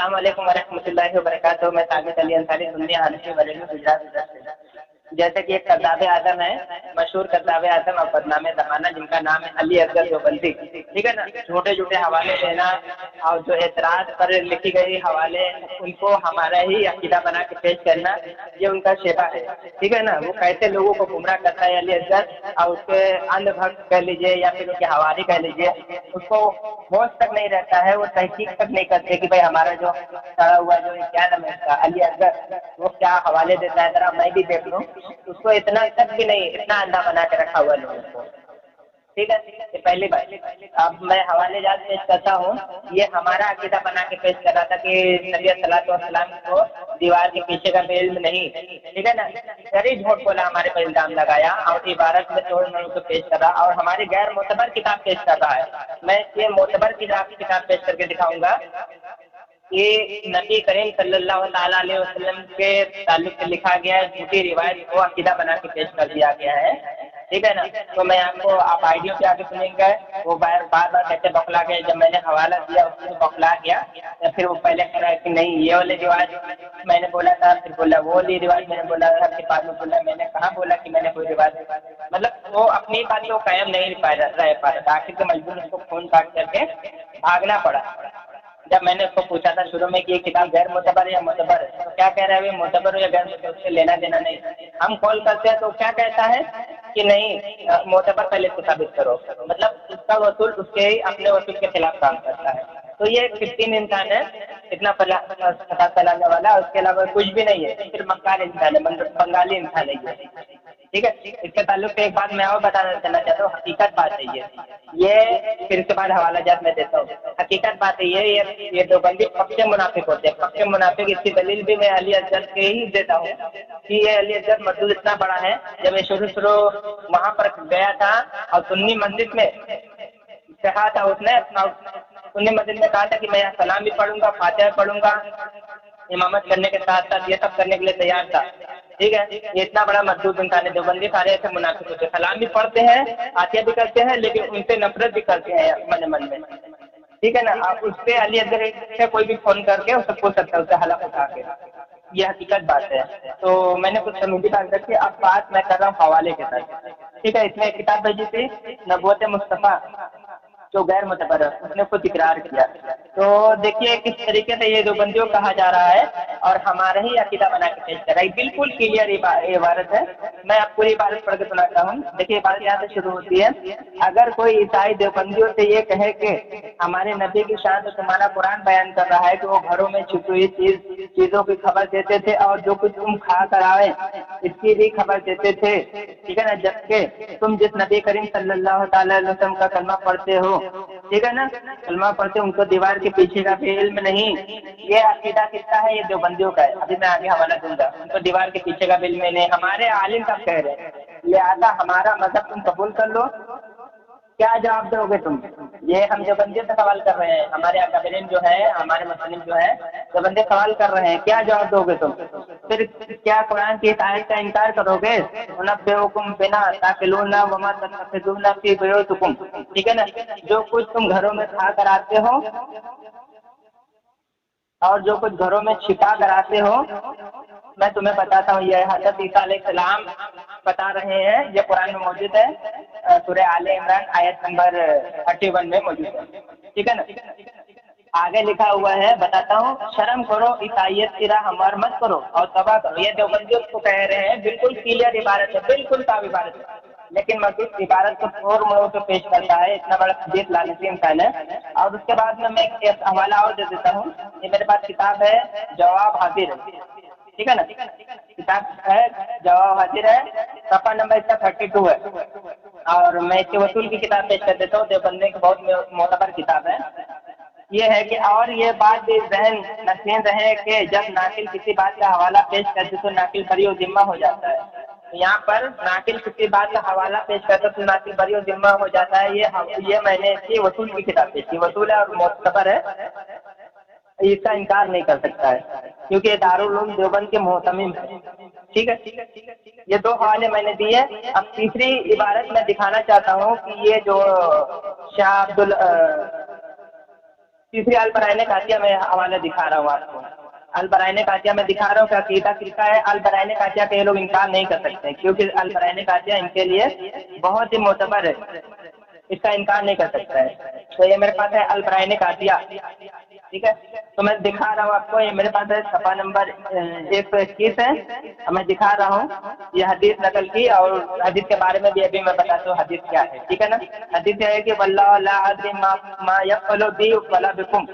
السلام علیکم ورحمۃ اللہ وبرکاتہ. میں ثابت علی انصاری سنی حنفی بریلوی گجرات سے. جیسے کہ ایک کذاب اعظم ہے، مشہور کذاب اعظم اور بدنام زمانہ، جن کا نام ہے علی اصغر دیوبندی. ٹھیک ہے نا. جھوٹے جھوٹے حوالے دینا اور جو اعتراض پر لکھی گئی حوالے ان کو ہمارا ہی عقیدہ بنا کے پیش کرنا، یہ ان کا شیبہ ہے. ٹھیک ہے نا. وہ کیسے لوگوں کو گمراہ کرتا ہے علی اصغر، اور اس کے اندھ بھکت کہہ لیجیے یا پھر اس کے حوالی کہہ لیجیے، اس کو ہوش تک نہیں رہتا ہے، وہ تحقیق تک نہیں کرتے کہ بھائی ہمارا جو چڑھا ہوا جو کیا نام ہے اس کا علی اصغر، وہ کیا حوالے دیتا ہے، ذرا میں بھی دیکھ لوں. اس کو اتنا تک بھی نہیں، اتنا اندھا بنا کے رکھا ہوا ہے لوگوں کو. ٹھیک ہے. یہ پہلی بات. اب میں حوالے جات پیش کرتا ہوں. یہ ہمارا عقیدہ بنا کے پیش کر رہا تھا کہ نبی صلی اللہ علیہ وسلم کو دیوار کے پیچھے کا بھی علم نہیں. ٹھیک ہے نا. سری جھوٹ بولا، ہمارے پر الزام لگایا اور عبارت میں توڑ موڑ کو پیش کر رہا اور ہماری غیر معتبر کتاب پیش کر رہا ہے. میں یہ معتبر کتاب پیش کر کے دکھاؤں گا کہ نبی کریم صلی اللہ تعالیٰ علیہ وسلم کے تعلق سے لکھا گیا ہے جھوٹی روایت کو عقیدہ بنا کے پیش کر دیا گیا ہے. ٹھیک ہے نا. تو میں آپ آئیڈیو پہ آگے سنیں گے. وہ بار بار کیسے بخلا گیا، جب میں نے حوالہ دیا اس میں بخلا گیا، یا پھر وہ پہلے کہہ رہا ہے کہ نہیں یہ والی روایت میں نے بولا تھا، پھر بولا وہ والی روایت میں نے بولا تھا، پھر بعد میں بولا میں نے کہاں بولا کہ میں نے کوئی روایت، مطلب وہ اپنی بات کو قائم نہیں رہ پا رہا تھا. آخر کے مجبور اس کو خون کاٹ کر کے بھاگنا پڑا. جب میں نے اس کو پوچھا تھا شروع میں کہ یہ کتاب غیر معتبر ہے یا معتبر ہے، تو کیا کہہ رہا ہے معتبر ہو یا غیر معتبر سے لینا دینا نہیں. ہم کال کرتے ہیں تو کیا کہتا ہے کہ نہیں معتبر پہلے سے ثابت کرو. مطلب اس کا وصول اس کے ہی اپنے وصول کے خلاف کام کرتا ہے. تو یہ ایک ففٹین انسان ہے، اتنا پتا چلانے والا، اس کے علاوہ کچھ بھی نہیں ہے. پھر مکار انسان ہے، بنگالی انسان ہے یہ. ٹھیک ہے. اس کے تعلق سے ایک بات میں اور بتانا چاہنا چاہتا ہوں. حقیقت بات ہے یہ پھر اس کے بعد حوالہ جات میں دیتا ہوں. حقیقت بات ہے یہ دیوبندی پکے منافق ہوتے ہیں. پکے منافق. اس کی دلیل بھی میں علی اصغر کے ہی دیتا ہوں کہ یہ علی اصغر مردود اتنا بڑا ہے. جب میں شروع وہاں پر گیا تھا اور سنی مسجد میں کہا تھا، اس نے سنی مسجد میں کہا تھا کہ میں یہاں سلام بھی پڑھوں گا، فاتحہ پڑھوں گا، امامت کرنے کے ساتھ ساتھ یہ سب کرنے کے لیے تیار تھا. ٹھیک ہے. یہ اتنا بڑا مردود انسان ہے. دیوبندی سارے ایسے منافق ہوتے ہیں، سلام بھی پڑھتے ہیں، فاتحہ بھی کرتے ہیں، لیکن ان سے نفرت بھی کرتے ہیں من میں. ٹھیک ہے نا. آپ اس پہ علی اصغر سے کوئی بھی فون کر کے اسے پوچھ سکتا ہے، اسے حلف اٹھا کے. یہ حقیقت بات ہے. تو میں نے کچھ سمجھی بات رکھی. اب بات میں کر رہا ہوں حوالے کے ساتھ. ٹھیک ہے. اس میں ایک کتاب بھیجی تھی نبوت مصطفیٰ جو غیر معتبر ہے، اس نے خود اقرار کیا. تو دیکھیے کس طریقے سے یہ دیوبندیوں کہا جا رہا ہے اور ہمارا ہی عقیدہ بنا کے پیش کر رہا ہے. بالکل کلیئر عبارت ہے. میں آپ پوری عبارت پڑھ کے سناتا ہوں. دیکھیے عبارت یہاں سے شروع ہوتی ہے. اگر کوئی عیسائی دیوبندیوں سے یہ کہے کہ ہمارے نبی کی شان تو تمہارا قرآن بیان کر رہا ہے کہ وہ گھروں میں چھپی ہوئی چیزوں کی خبر دیتے تھے اور جو کچھ تم کھا کر آئے اس کی بھی خبر دیتے تھے. ٹھیک ہے نا. جبکہ تم جس نبی کریم صلی اللہ تعالی علیہ وسلم کا کلمہ پڑھتے ہو، ٹھیک ہے نا، کلمہ پڑھتے ان کو دیوار کے پیچھے کا بھی علم نہیں. یہ عقیدہ کس کا ہے؟ یہ دیوبندیوں کا ہے. ابھی میں آگے حوالہ دوں گا. ان کو دیوار کے پیچھے کا بھی علم نہیں. ہمارے عالم تب کہہ رہے ہیں لہٰذا ہمارا مذہب تم قبول کر لو. کیا جواب دو گے تم؟ یہ ہم دیوبندیوں سے سوال کر رہے ہیں. ہمارے اکابرین جو ہے، ہمارے مسلم جو ہے دیوبندی سوال کر رہے ہیں، کیا جواب دو گے تم؟ پھر کیا قرآن کی اس آیت کا انکار کرو گے؟ انبئکم بما تاکلون وما تتخذون فی بیوتکم. ٹھیک ہے نا. جو کچھ تم گھروں میں کھا کر آتے ہو اور جو کچھ گھروں میں چھپا کر آتے ہو، میں تمہیں بتاتا ہوں. یہ حضرت عیسیٰ علیہ السلام بتا رہے ہیں. یہ قرآن میں موجود ہے، سورہ آل عمران آیت نمبر 31 میں موجود ہے. ٹھیک ہے نا. آگے لکھا ہوا ہے، بتاتا ہوں. شرم کرو، عیسائیت کی راہ ہموار مت کرو اور تباہ کرو. یہ دیوبندیوں کو کہہ رہے ہیں. بالکل کلیئر عبارت ہے، بالکل صاف عبارت ہے، لیکن مزید عبارت کو توڑ موڑ کے پیش کرتا ہے. اتنا بڑا خبیث لعنتی انسان ہے. اور اس کے بعد میں ایک حوالہ اور دے دیتا ہوں. یہ میرے پاس کتاب ہے جواب حاضر ہے. ٹھیک ہے نا. کتاب ہے جواب حاضر ہے، صفحہ نمبر اس کا 32 ہے. اور میں اس کے وصول کی کتاب پیش کر دیتا ہوں. دیوبندی کی بہت معتبر کتاب ہے. یہ ہے کہ اور یہ بات بھی ذہن نشین رہے کہ جب ناقل کسی بات کا حوالہ پیش کرتے تو ناقل بری و ذمہ ہو جاتا ہے. یہاں پر ناقل کسی بات کا حوالہ پیش کرتے تو ناقل بری و ذمہ ہو جاتا ہے. یہ میں نے اس کی وصول کی کتاب پیش کی. وصول ہے اور معتبر ہے، اس کا انکار نہیں کر سکتا ہے کیونکہ یہ دارالعلوم دیوبند کے محتمم ہے. ٹھیک ہے. یہ دو حوالے میں نے دیے. اب تیسری عبارت میں دکھانا چاہتا ہوں کہ یہ جو شاہ तीसरी अलबराइन कातिया में हवाला दिखा रहा हूँ आपको। अलबराइन कातिया में दिखा रहा हूँ कि अकीदा किसका है। अलबराइन कातिया के ये लोग इनकार नहीं कर सकते क्योंकि अलबराइन कातिया इनके लिए बहुत ही मोतबर है, इसका इनकार नहीं कर सकता है। तो ये मेरे पास है अलबराइन कातिया, ठीक है। तो मैं दिखा रहा हूँ आपको, ये मेरे पास है सफ़ा नंबर 121 है, मैं दिखा रहा हूँ ये हदीस नकल की, और हदीस के बारे में भी अभी मैं बताता हूँ हदीस क्या है, ठीक है ना। हदीस यह है कि वल्लाहु ला अदरी मा यफ़अलु बी वला बिकुम।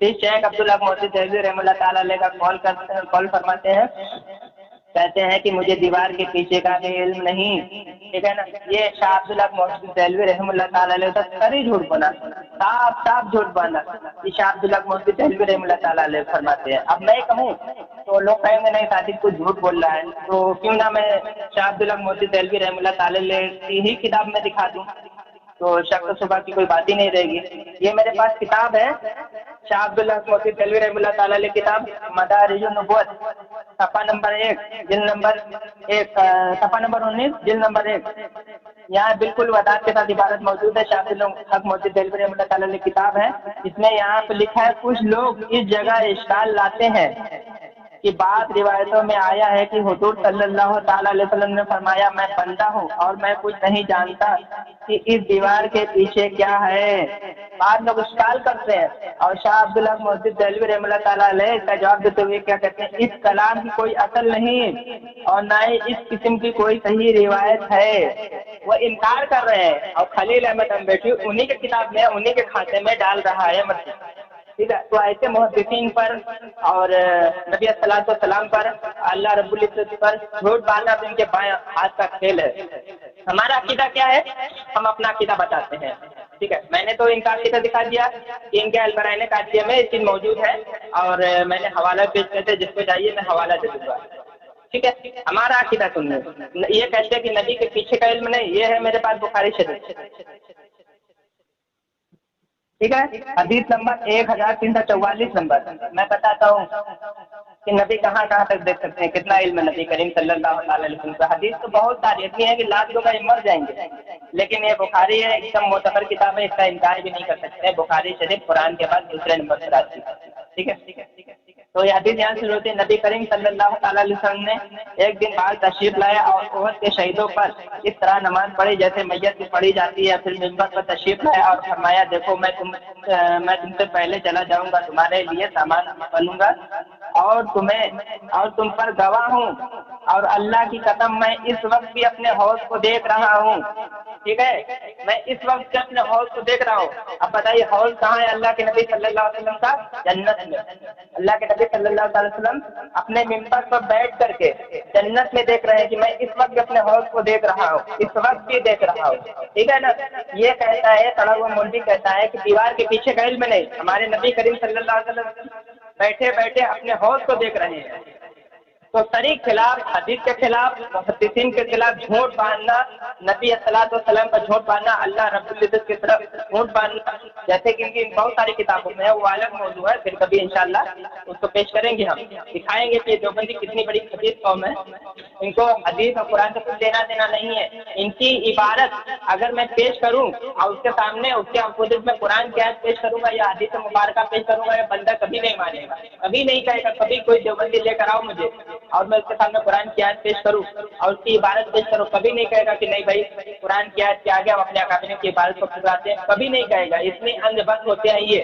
शेख अब्दुल हक मोहसिन देहलवी रहमतुल्लाह ताला अलैह का कॉल फरमाते हैं, कहते हैं कि मुझे दीवार के पीछे का भी इल्म नहीं, ठीक है ना। ये शाह अब्दुल हक मोहसिन देहलवी रहमतुल्लाह ताला अलैह का सरी झूठ बना, साफ साफ झूठ बना, ये शाह अब्दुल हक मोहसिन देहलवी रहमतुल्लाह ताला अलैह फरमाते हैं। अब मैं कहूँ तो लोग कहेंगे नहीं सादिक कुछ झूठ बोल रहा है, तो क्यों ना मैं शाह अब्दुल हक मोहसिन देहलवी रहमतुल्लाह ताला अलैह की ही किताब में दिखा दूँ, तो शक सुबह की कोई बात ही नहीं रहेगी। ये मेरे पास किताब है शाह अब्दुल हक मोहसिन देहलवी रहमतुल्लाह ताला अलैह किताब मदारिजुन नबुव्वत, सफ़ा नंबर 1 जिल्द नंबर 1 सफ़ा नंबर 19 जिल्द नंबर 1। यहाँ बिल्कुल वदात के साथ इबारत मौजूद है। शाह अब्दुल हक मोहसिन देहलवी रहमतुल्लाह ताला अलैह किताब है, इसमें यहाँ पे लिखा है कुछ लोग इस जगह इश्काल लाते हैं कि बाद रिवायतों में आया है कि हुजूर सल्लल्लाहु ताला अलैहि वसल्लम ने फरमाया मैं बंदा हूँ और मैं कुछ नहीं जानता कि इस दीवार के पीछे क्या है। बाद लोग इश्काल करते हैं और शाह अब्दुल हक मोहसिन देहलवी रहमतुल्लाह ताला अलैह इसका जवाब देते हुए क्या कहते हैं, इस कलाम की कोई असल नहीं और ना ही इस किस्म की कोई सही रिवायत है। वो इनकार कर रहे हैं और खलील अहमद अम्बेठी उन्हीं के किताब में उन्हीं के खाते में डाल रहा है, मतलब ठीक है। तो ऐसे मुहद्दिसीन पर और नबी सल्लल्लाहु अलैहि वसल्लम पर, अल्लाह रब्बुल इज्जत पर झूठ बांधना तो इनके बाएं हाथ का खेल है। हमारा अकीदा क्या है, हम अपना अकीदा बताते हैं, ठीक है। मैंने तो इनका अकीदा दिखा दिया कि इनके अलबराइन कातिया में ये चीज़ मौजूद है और मैंने हवाला पेश करते, जिसको चाहिए मैं हवाला दे दूँगा, ठीक है। हमारा अकीदा सुनिए, ये कहते हैं कि नबी के पीछे का इल्म नहीं, ये है मेरे पास बुखारी शरीफ, ठीक है। हदीस नंबर 1344 नंबर मैं बताता हूँ कि नबी कहाँ कहाँ तक देख सकते हैं, कितना इल्म नबी करीम सल्लल्लाहु अलैहि वसल्लम का। हदीस तो बहुत सारी ऐसी है कि लाख लोग मर जाएंगे, लेकिन ये बुखारी है, एकदम मोतबर किताब है, इसका इनकार भी नहीं कर सकते। बुखारी शरीफ कुरान के बाद दूसरे नंबर पर आती है, ठीक है। तो ये हदीस यहाँ से होती है, नबी करीम सल्लल्लाहु अलैहि वसल्लम ने एक दिन बाद तशरीफ लाया और उहद के शहीदों पर इस तरह नमाज पढ़ी जैसे मैयत की पढ़ी जाती है। फिर मिंबर पर तशरीफ लाया और फरमाया देखो मैं तुमसे पहले चला जाऊंगा, तुम्हारे लिए सामान बनूंगा और तुम पर गवाह हूँ और अल्लाह की कसम मैं इस वक्त भी अपने हौज को देख रहा हूँ, ठीक है। मैं इस वक्त भी अपने हौज को देख रहा हूँ। अब बताइए हौज कहाँ है अल्लाह के नबी सल्लल्लाहु अलैहि वसल्लम का? जन्नत में। अल्लाह के नबी सल्लल्लाहु अलैहि वसल्लम अपने मिंबर पर बैठ करके जन्नत में देख रहे हैं कि मैं इस वक्त भी अपने हौज को देख रहा हूँ, इस वक्त भी देख रहा हूँ, ठीक है ना। ये कहता है सड़ा हुआ मौलवी कहता है कि दीवार के पीछे का इल्म नहीं, हमारे नबी करीम सल्लल्लाहु अलैहि वसल्लम बैठे बैठे अपने हौज को देख रहे हैं। तो सरी खिलाफ, हदीस के खिलाफ, मुहद्दिसीन के खिलाफ झूठ बांधना, नबी सल्लल्लाहु अलैहि वसल्लम पर झूठ बांधना, अल्लाह रब्बुल इज्जत की तरफ झूठ बांधना, जैसे कि इनकी बहुत सारी किताबों में है, वो अलग मौजू है, फिर कभी इंशाअल्लाह उसको पेश करेंगे, हम दिखाएंगे कि देवबंदी कितनी बड़ी खबीर कौम है। इनको हदीस और कुरान से कुछ लेना देना नहीं है। इनकी इबारत अगर मैं पेश करूं और उसके सामने उसके अपोजिट में कुरान की आयत पेश करूंगा या हदीस मुबारका पेश करूंगा, ये बंदा कभी नहीं मानेगा, कभी नहीं कहेगा, कभी कोई देवबंदी लेकर आओ मुझे और मैं उसके सामने कुरान की आयत पेश करूं और उसकी इबारत पेश करूं, कभी नहीं कहेगा कि नहीं भाई कुरान की आयत के आगे हम अपने अकाबिर की इबारत को ठुकराते हैं, कभी नहीं कहेगा। इतनी अंधभक्त होते हैं ये,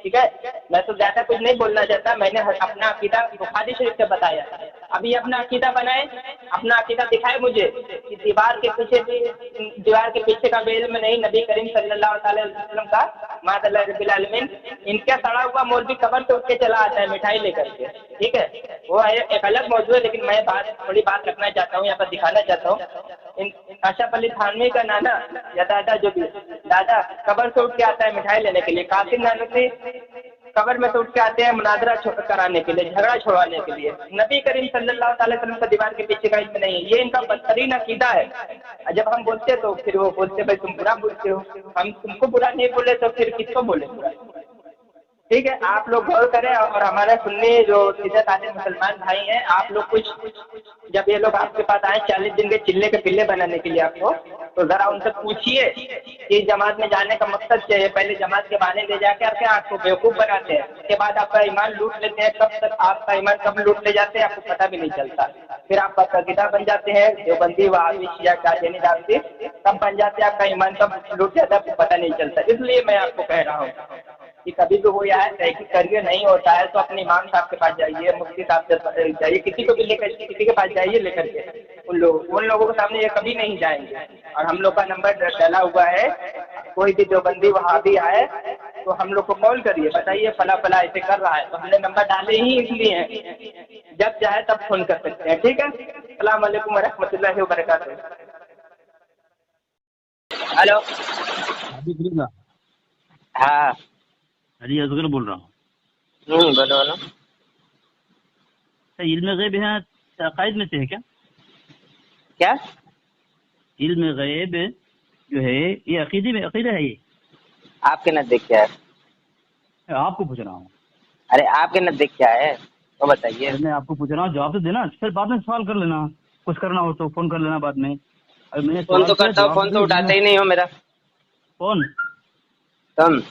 ठीक है। मैं तो ज्यादा कुछ नहीं बोलना चाहता, मैंने अपना अकीदा बुखारी शरीफ से बताया। अभी अपना अकीदा बनाए, अपना अकीदा दिखाए मुझे कि दीवार के पीछे का भी इल्म नहीं नबी करीम सल्लल्लाहु अलैहि वसल्लम का, मादअल्लाह रब्बिल आलमीन। इनके सड़ा हुआ मौलवी कब्र से उठ के चला आता है मिठाई लेकर के, ठीक है, वो है एक अलग मौजूद है, लेकिन मैं थोड़ी बात रखना चाहता हूँ, यहाँ पर दिखाना चाहता हूँ। अशरफ अली थानवी का नाना या दादा, जो भी दादा कब्र से उठ के आता है मिठाई लेने के लिए, कासिम नानवी कब्र में से उठ के आते हैं मुनाजरा कराने के लिए, झगड़ा छुड़वाने के लिए। नबी करीम सल्लल्लाहु अलैहि वसल्लम का दीवार के पीछे का इल्म नहीं है, ये इनका बदतरीन अकीदा है। जब हम बोलते तो फिर वो बोलते भाई तुम बुरा बोलते हो, हम तुमको बुरा नहीं बोले तो फिर किसको बोले बुरा, ठीक है। आप लोग गौर करें और हमारे सुन्नी जो सीधे साधे मुसलमान भाई हैं, आप लोग कुछ जब ये लोग आपके पास आए 40 दिन के चिल्ले के पिल्ले बनाने के लिए आपको, तो जरा उनसे पूछिए कि जमात में जाने का मकसद क्या है। पहले जमात के बहाने ले जाके आपके आपको बेवकूफ़ बनाते हैं, उसके बाद आपका ईमान लूट लेते हैं। कब तक आपका ईमान कब लूट ले जाते हैं आपको पता भी नहीं चलता। फिर आप पसंदीदा बन जाते हैं, देवबंदी वहाबी शिया कादियानी दावती तब बन जाते हैं, आपका ईमान कब लूट जाता है आपको पता नहीं चलता। इसलिए मैं आपको कह रहा हूँ कि कभी भी वो यहाँ तहकीक करिए, नहीं होता है तो अपने इमाम साहब के पास जाइए, मुफ्ती साहब से जाइए, किसी को भी लेकर किसी के पास जाइए लेकर के। उन लोगों के सामने ये कभी नहीं जाएंगे। और हम लोग का नंबर डला हुआ है, कोई भी देवबंदी वहाबी आए तो हम लोग को कॉल करिए, बताइए फला फला ऐसे कर रहा है, तो हमने नंबर डाले ही इसलिए हैं, जब चाहे तब फोन कर सकते हैं। ठीक है, अस्सलाम वालेकुम रहमतुल्लाहि व बरकातहू। हेलो। हाँ अली असगर बोल रहा हूँ। बोलो बोलो। इल्म गैब है अकायद में से है क्या? क्या इल्म गैब जो है ये अकीदा है ये? आपके नजदीक क्या है? आपको पूछ रहा हूँ। अरे आपके नजदीक क्या है तो बताइए। मैं आपको पूछ रहा हूँ, जवाब तो देना, फिर बाद में सवाल कर लेना, कुछ करना हो तो फोन कर लेना बाद में। अरे मैंने फोन तो करता हूँ, फोन तो उठाते ही नहीं हो मेरा फोन। तुम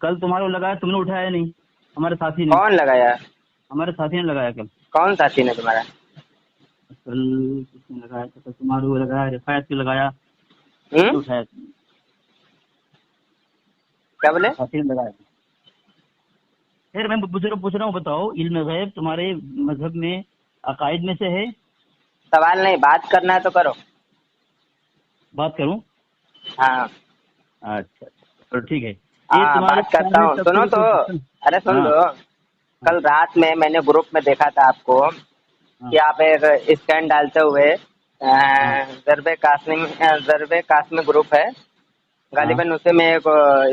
कल तुम्हारे लगाया, तुमने उठाया नहीं, हमारे साथी ने। कौन लगाया? हमारे साथी ने लगाया कल। कौन साथी ने तुम्हारा? कल किसने लगाया था? कल तुम्हारे वो लगाया, रिफायत ने लगाया, उठाया क्या बोले? साथी ने लगाया। फिर मैं पूछ रहा हूँ, बताओ इल्म गैब तुम्हारे मजहब में अकायद में से है? सवाल नहीं, बात करना है तो करो। बात करूँ? हाँ अच्छा तो ठीक है। हाँ बात करता हूँ, सुनो तो। अरे सुन लो, कल रात में मैंने ग्रुप में देखा था आपको कि आप एक स्कैन डालते हुए ज़रबे कास्मी ग्रुप है गालिबन, उसे में एक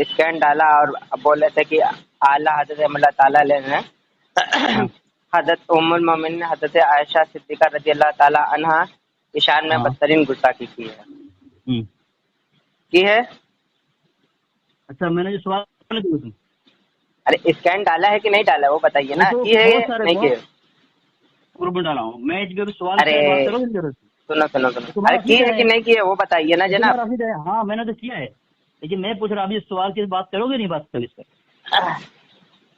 स्कैन डाला और बोले थे कि आला हज़रत अल्लाह ताला ने हज़रत उम्मुल मोमिनीन हज़रत आयशा सिद्दीक़ा रज़ी अल्लाह ताला अन्हा की शान में बदतरीन गुस्ताखी की है। अच्छा, मैंने जो सवाल अरे स्कैन डाला है कि नहीं डाला वो बताइए ना, की है नहीं की है? ग्रुप में डाला हूँ मैं, सवाल अरे बात करो। सुनो सुनो सुनो, अरे की है कि नहीं की है वो बताइए ना जनाब। हाँ मैंने तो किया है, लेकिन मैं पूछ रहा अभी सवाल की बात करोगे नहीं? बात करो इस पर।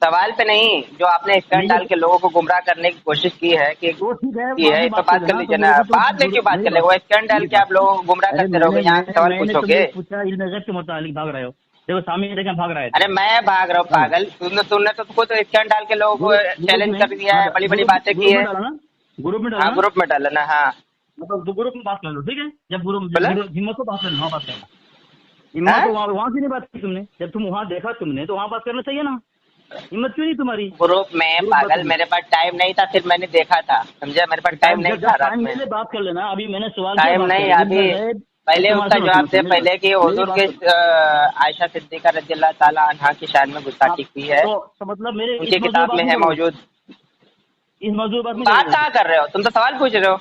सवाल पे नहीं, जो आपने स्कैन डाल के लोगों को गुमराह करने की कोशिश की है कि तो ठीक है, की है तो बात कर लीजिए ना। बाद में क्यों बात कर ले? वो स्कैन डाल के आप लोगों को गुमराह करते रहोगे, यहाँ से सवाल पूछोगे। पूछा इल्म गैब के मुतालिक भाग रहे हो, देखो सामने देखें भाग रहे हैं। अरे मैं भाग रहा हूँ पागल? तुमने तो स्कैन डाल के लोगों को चैलेंज कर दिया है, बड़ी बड़ी बातें की है। ग्रुप में डाला? हाँ ग्रुप में डाला ना। हाँ मतलब ग्रुप में बात कर लो, ठीक है। जब हिम्मत को बात करना, वहाँ बात करना। हिम्मत तो वहाँ की नहीं बात की तुमने, जब तुम वहाँ देखा तुमने तो वहाँ बात करना चाहिए ना। हिम्मत क्यों नहीं तुम्हारी? ग्रुप में पागल, मेरे पास टाइम नहीं था, फिर मैंने देखा था, समझा? मेरे पास टाइम नहीं था रात में। बात कर लेना, अभी मैंने सवाल टाइम नहीं, अभी पहले उसका जवाब दे पहले कि हुजूर के आयशा सिद्दीक़ा रज़ी अल्लाह ताला अन्हा की शान में गुस्ताखी की है, तो मतलब मेरे उनकी किताब में है मौजूद। इस मौजूद बात क्या कर रहे हो? तुम तो सवाल पूछ रहे हो।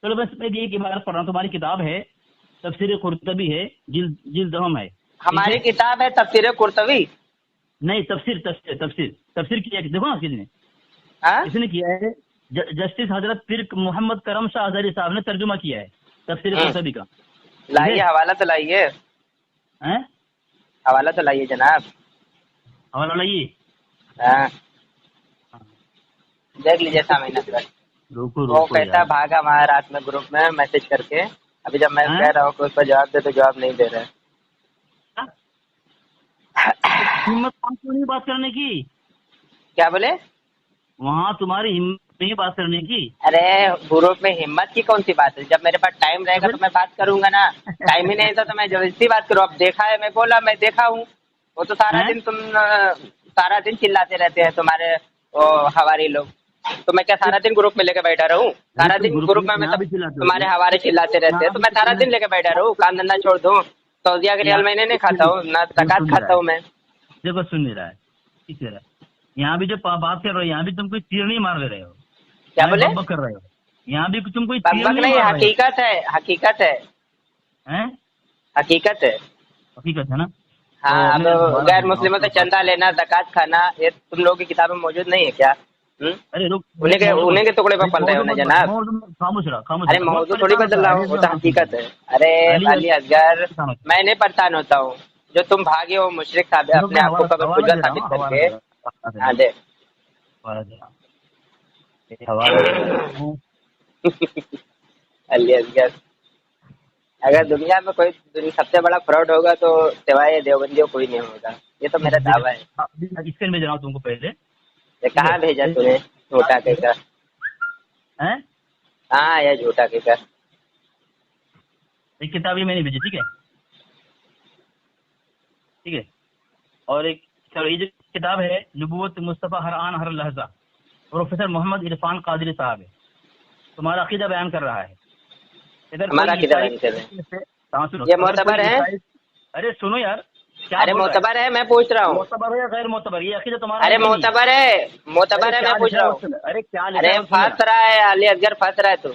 चलो बस मैं ये की बात पढ़ रहा हूँ, तुम्हारी किताब है तफसीर कुर्तबी है, जिल्द दहम है। हमारी किताब है तफसीर कुर्तबी? नहीं, तफसीर किया, देखो ना किसने किया है? जस्टिस हजरत पीर मोहम्मद करम शाह अज़हरी साहब ने तर्जुमा किया है तफसीर कुर्तबी का। लाइए हवाला तो लाइए, हवाला तो लाइए जनाब, हवाला लाइए। देख लीजिए सामने वो कैसा भागा हमारा रात में ग्रुप में मैसेज करके। अभी जब मैं कह रहा हूँ कि उस पर जवाब दे तो जवाब नहीं दे रहे। हिम्मत क्यों नहीं बात करने की? क्या बोले? वहाँ तुम्हारी हिम्मत नहीं बात करने की? अरे ग्रुप में हिम्मत की कौन सी बात है? जब मेरे पास टाइम रहेगा तो मैं बात करूंगा ना। टाइम ही नहीं था तो मैं जबरदस्ती बात करूँ? अब देखा है, मैं बोला मैं देखा हूँ। वो तो सारा दिन चिल्लाते रहते हैं तुम्हारे हवारी लोग, तो मैं क्या सारा दिन ग्रुप में लेके बैठा रहूँ? सारा दिन ग्रुप में मतलब तुम्हारे हवारे चिल्लाते रहते हैं, तो मैं सारा दिन लेके बैठा रहूँ? काम धंधा छोड़ दूँ? सऊदिया के रियाल महीने नहीं खाता हूँ ना, ज़कात खाता हूँ मैं। देखो सुन नहीं रहा है, यहाँ भी जो बात कर रहे हो, यहाँ भी तुम कोई तीर नहीं मार ले रहे हो। क्या बोले? कर रहे हो, यहाँ भी तुम कोई तीर नहीं, हकीकत है, हकीकत है, हकीकत है, हकीकत है ना। हाँ अब गैर मुस्लिमों से चंदा लेना, ज़कात खाना, ये तुम लोगों की किताब में मौजूद नहीं है क्या? अरे रुक, उन्हीं के टुकड़े पर पल रहे हो ना जनाब। खामोश रहा, खामोश अरे रहा। मौजूद थोड़ी बदल रहा हूँ, वो तो हकीकत है। अरे अली असगर, मैं नहीं परेशान होता हूँ, जो तुम भागे हो मुशरिक अपने आप को कभी खुदा साबित करके। हाँ दे अली असगर, अगर दुनिया में कोई सबसे बड़ा फ्रॉड होगा तो सिवाय देवबंदियों कोई नहीं होगा, ये तो मेरा दावा है। इसके में जनाब तुमको पहले कहाँ भेजा तूने झूठा कहकर? हैं? हाँ यह झूठा कहकर एक किताब ये मैंने भेजी, ठीक है, ठीक है। और एक ये जो किताब है नबूवत मुस्तफ़ा हर आन हर लहजा, प्रोफेसर मोहम्मद इरफान कादरी साहब है, तुम्हारा अकीदा बयान कर रहा है। इधर हमारा अकीदा बयान कर रहे हैं, ये मोतबर है? अरे सुनो यार, अरे मोतबर है, मैं पूछ रहा हूँ। मोतबर है या गैर मोतबर, ये अकीदा तुम्हारा? अरे मोतबर है, मोतबर है, मैं पूछ रहा हूँ। अरे क्या? अरे फंस रहा है अली असगर, फंस रहा है तू।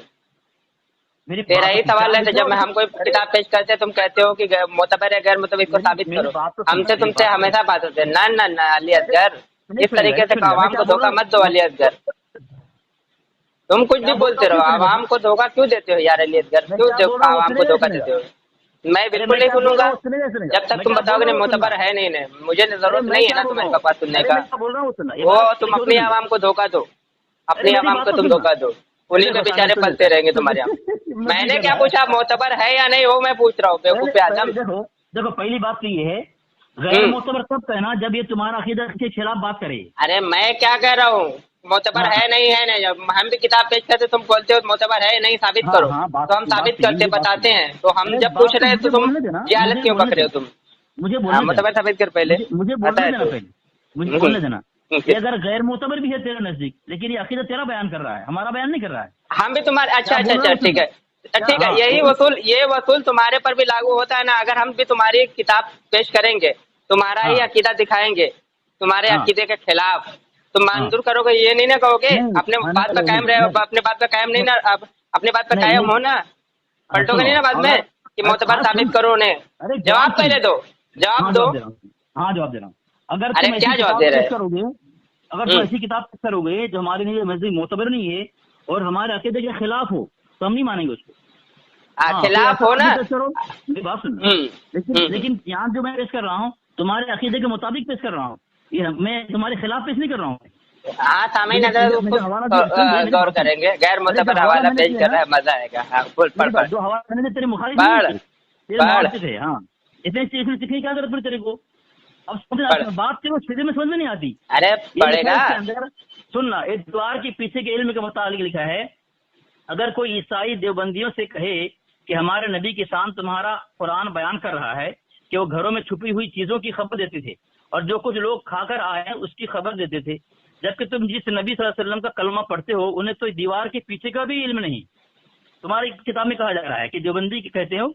तेरा ही सवाल है, तो जब हम कोई किताब पेश करते तुम कहते हो कि मोतबर है गैर मोतबर, इसको साबित करो। हमसे तुमसे हमेशा बात होती है। ना ना ना अली असगर, इस तरीके से आवाम को धोखा मत दो अली असगर। तुम कुछ भी बोलते रहो, आवाम को धोखा क्यों देते हो यार अली असगर? क्यों आवाम को धोखा देते हो? मैं बिल्कुल नहीं सुनूंगा जब तक तुम बताओगे नहीं मोतबर है नहीं। मुझे जरूरत नहीं है ना तुम्हारी बकवास सुनने का। वो तुम अपनी आवाम को धोखा दो, अपनी आवाम को तुम धोखा दो, उन्हीं के बेचारे पलते रहेंगे तुम्हारे यहाँ। मैंने क्या पूछा, मोतबर है या नहीं वो मैं पूछ रहा हूँ बेवकूफ आदम। देखो पहली बात तो ये है, गैर मोतबर तब कहना जब ये तुम्हारा अकीदा के खिलाफ बात करे। अरे मैं क्या कह रहा हूँ, मोतबर है नहीं है नहीं। जब हम भी किताब पेश करते तुम बोलते हो मोतबर है नहीं साबित करो, तो हम साबित करते बताते हैं। तो हम जब पूछ रहे तो तुम ये हालत क्यों पकड़े हो तुम? मुझे मोतबर साबित कर पहले, मुझे बोलने देना। ये अगर गैर मोतबर भी है तेरे नजदीक, लेकिन ये अकीदा तेरा बयान कर रहा है, हमारा बयान नहीं कर रहा है। हम भी तुम्हारे अच्छा ठीक है ठीक है, यही वसूल तुम्हारे पर भी लागू होता है ना। अगर हम भी तुम्हारी किताब पेश करेंगे, तुम्हारा ही अकीदा दिखाएंगे तुम्हारे अकीदे के खिलाफ, तो मंजूर करोगे? ये नहीं ना कहोगे अपने बात पर कायम रहे, अपने बात पर कायम नहीं ना, अब अपने बात पर कायम हो ना, पलटोगे नहीं ना बाद में कि मोतबर साबित करो उन्हें। जवाब पहले दो, जवाब दो। हाँ जवाब दे रहा हूँ। अगर अरे क्या जवाब दे रहे करोगे, अगर तुम ऐसी किताब पेश करोगे जो हमारे लिए मस्जिद मोतबर नहीं है और हमारे अकीदे के खिलाफ हो, तो हम नहीं मानेंगे उसको। खिलाफ हो ना, मेरी बात सुनो। लेकिन यहाँ जो मैं पेश कर रहा हूँ तुम्हारे अकीदे के मुताबिक पेश कर रहा हूँ, ये मैं तुम्हारे खिलाफ पेश नहीं कर रहा हूँ। हाँ सामने नजर गौर करेंगे। गैर मोतबर हवाला पेश कर रहा है, मजा आएगा। हाँ पढ़ जो हवाला मैंने तेरे मुखालिफ है। हाँ इतने सीखने की क्या जरूरत पड़ी तेरे को? अब बात के वो सीधे में समझ में नहीं आती। अरे पढ़ेगा, सुनना, एक द्वार के पीछे के इल्म के मुताबिक लिखा है, अगर कोई ईसाई देवबंदियों से कहे कि हमारे नबी की शान तुम्हारा कुरान बयान कर रहा है कि वो घरों में छुपी हुई चीजों की खबर देते थे और जो कुछ लोग खाकर आए हैं उसकी खबर देते थे, जबकि तुम जिस नबी सल्लल्लाहु अलैहि वसल्लम का कलमा पढ़ते हो उन्हें तो दीवार के पीछे का भी इल्म नहीं। तुम्हारी किताब में कहा जा रहा है कि देवबंदी कहते हो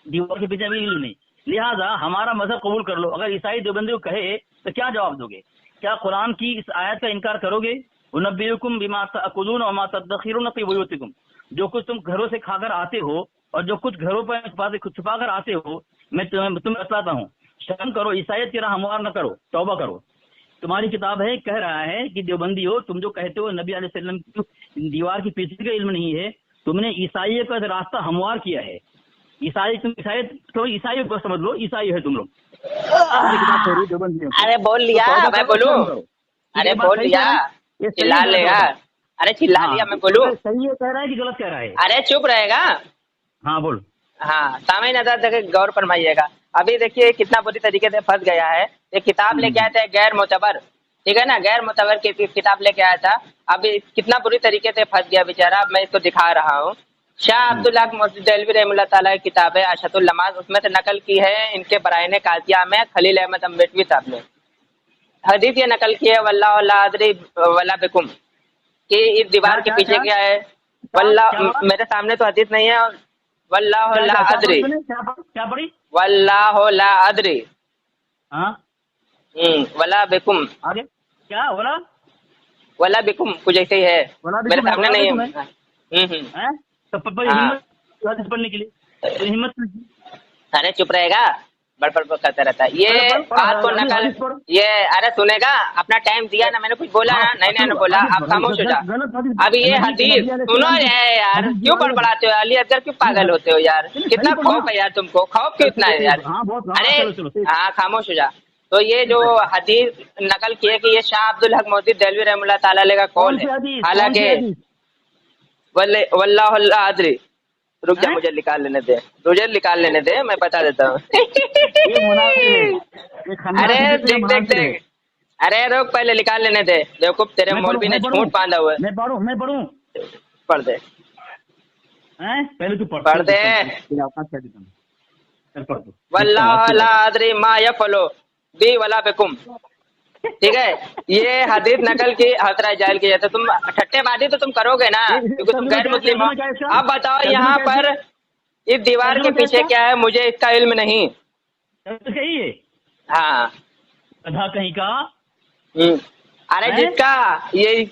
दीवार के पीछे भी इल्म नहीं, लिहाजा हमारा मजहब कबूल कर लो। अगर ईसाई देवबंदी को कहे तो क्या जवाब दोगे? क्या कुरान की इस आयत का इनकार करोगे? उनब्बिउकुम बिमा तअकुलून व मा तदखिरून फी बुयूतिकुम, जो कुछ तुम घरों से खाकर आते हो और जो कुछ घरों पर छुपा कर आते हो मैं तुम्हें बताता हूँ। शर्म करो, ईसाइयत की राह हमवार न करो, तौबा करो। तुम्हारी किताब है कह रहा है कि देवबंदी हो, तुम जो कहते हो नबी अलैहि सल्लम की दीवार के पीछे का इल्म नहीं है, तुमने ईसाइयत का रास्ता हमवार किया है। ईसाई तुम ईसाई को समझ लो, ईसाई है तुम लोग। अरे बोल लिया, मैं बोलूं? अरे बोल लिया, चिल्ला लेगा? अरे चिल्ला लिया, मैं बोलूं? सही है कह रहा है कि गलत कह रहा है? अरे चुप रहेगा? हाँ बोल। हाँ सामने नजर देखे गौर फरमाइएगा। अभी देखिए कितना बुरी तरीके से फंस गया है। ये किताब लेके आए थे गैर मोतबर, ठीक है ना, गैर मोतबर की किताब लेके आया था। अभी कितना बुरी तरीके से फंस गया बेचारा। मैं इसको दिखा रहा हूँ। शाह अब्दुल्लाह दहलवी रहमतुल्लाह तआला की किताब है अशतुल नमाज, उसमें से नकल की है इनके बराइन कातिया में खलील अहमद अम्बेडवी साहब ने हदीस ये नकल की है, वल्लाहु ला अदरी वला बिकुम, कि इस दीवार के पीछे क्या है। वल्लाह, मेरे सामने तो हदीस नहीं है। वल्लाहु ला अदरी, क्या पढ़ी? वल्लाहु ला अदरी वला बिकुम, आगे क्या बोला? वला बिकुम कुछ ऐसे ही है, मेरे सामने नहीं है। तो हिम्मत पढ़ने के लिए हिम्मत। अरे चुप रहेगा, बड़बड़ करता रहता है ये बात को नकल। ये अरे सुनेगा, अपना टाइम दिया ना, मैंने कुछ बोला ना? नहीं बोला, आप खामोश हो जा। अब ये हदीस सुनो यार, क्यों बड़बड़ाते हो? अली असगर क्यों पागल होते हो यार? कितना खौफ है यार तुमको, खौफ क्यों इतना है यार? अरे हाँ खामोश हो जा। तो ये जो हदीस नकल किए कि ये शाह अब्दुल हक मोहद्दिस देहलवी रहमतुल्लाह ताला अलैह का कौल है, हालांकि वल्लाहुल अदरी, रुक जा मुझे निकाल लेने दे, मैं बता देता हूँ। अरे देख, अरे रुक पहले निकाल लेने दे, देखो तेरे मौलवी ने झूठ बांधा हुआ है। मैं पढ़ूं पढ़ दे पहले तू पढ़ दे। वल्लाहुल अदरी मा यफलो बी वला बिकुम, ठीक है? ये हदीस नकल की हतरा जाहिल की जाता। तुम ठट्टेबाजी तो तुम करोगे ना, क्योंकि तुम गैर मुस्लिम हो। अब बताओ यहाँ पर इस दीवार के पीछे क्या है, मुझे इसका इल्म नहीं। कहिए हाँ कहीं का। अरे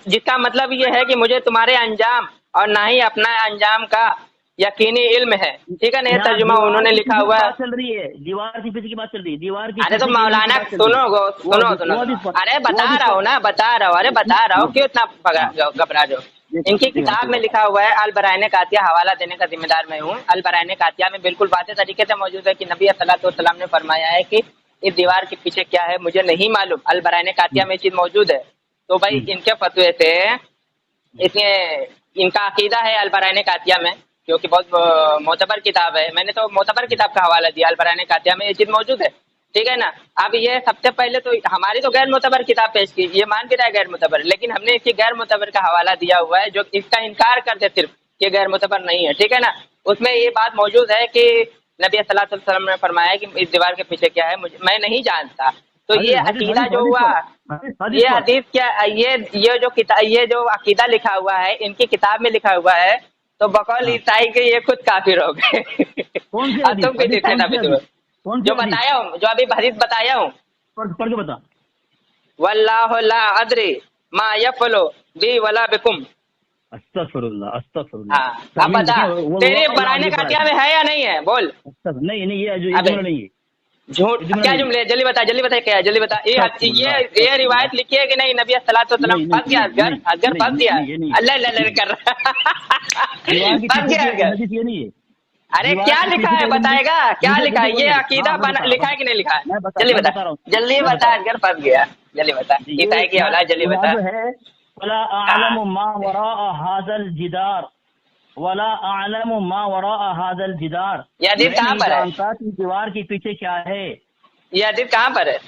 जिसका मतलब ये है कि मुझे तुम्हारे अंजाम और ना ही अपना अंजाम का यकीनी इल्म है, ठीक है ना? ये तर्जुमा उन्होंने लिखा हुआ है। चल रही है दीवार के पीछे की बात चल रही है, दीवार की। अरे तो मौलाना सुनो, अरे बता रहा हूँ, अरे बता रहा हूँ, क्यों इतना घबरा रहे हो? इनकी किताब में लिखा हुआ है, अल बराइन कातिया, हवाला देने का जिम्मेदार मैं हूँ। अल बराइन कातिया में बिल्कुल वाज़ेह तरीके से मौजूद है कि नबी सल्लल्लाहु अलैहि वसल्लम ने फरमाया है कि इस दीवार के पीछे क्या है मुझे नहीं मालूम। अल बराइन कातिया में चीज मौजूद है। तो भाई इनके फतवे से इनका अकीदा है अल बराइन कातिया में, क्योंकि बहुत मोतबर किताब है। मैंने तो मोतबर किताब का हवाला दिया, अल बराइन कातिया में ये चीज मौजूद है, ठीक है ना? अब ये सबसे पहले तो हमारी तो गैर मोतबर किताब पेश की, ये मान भी रहा है गैर मोतबर, लेकिन हमने इसकी गैर मोतबर का हवाला दिया हुआ है जो इसका इनकार करते सिर्फ कि गैर मोतबर नहीं है, ठीक है ना? उसमें ये बात मौजूद है कि नबी सल्लल्लाहु अलैहि वसल्लम ने फरमाया कि इस दीवार के पीछे क्या है मैं नहीं जानता। तो ये अकीदा जो हुआ, ये हदीस क्या, ये जो अकीदा लिखा हुआ है इनकी किताब में लिखा हुआ है, तो बकौल ईसाई के ये खुद काफिर हो गए। अब तुम किसी से ना भी जो बताया हूँ, जो अभी हदीस बताया हूँ, पढ़ के बता। वल्लाहु ला अदरी मा यफलो बी वला बिकुम। अस्तगफिरुल्लाह। हाँ अब बता, तेरे बराने कातिया में है या नहीं है? बोल। नहीं ये जुमला नहीं है, झूठ। क्या जुमले? जल्दी बता क्या है, जल्दी बता। ये रिवायत लिखी है कि नहीं? नबी सल्लल्लाहु अलैहि वसल्लम फंस गया, असगर फंस गया, अल्लाह कर रहा फंस गया असगर। अरे क्या लिखा है बताएगा? क्या लिखा है? ये अकीदा लिखा है कि नहीं लिखा है? जल्दी बता असगर फंस गया, जल्दी बता। ईसाई की औलाद, जल्दी बता। वला अअलमु मा वराअ हाज़ल जिदार, वला अअलमु मा वराअ हाज़ल जिदार। ये हदीस कहाँ पर है? दीवार के पीछे क्या है? ये हदीस कहाँ पर है?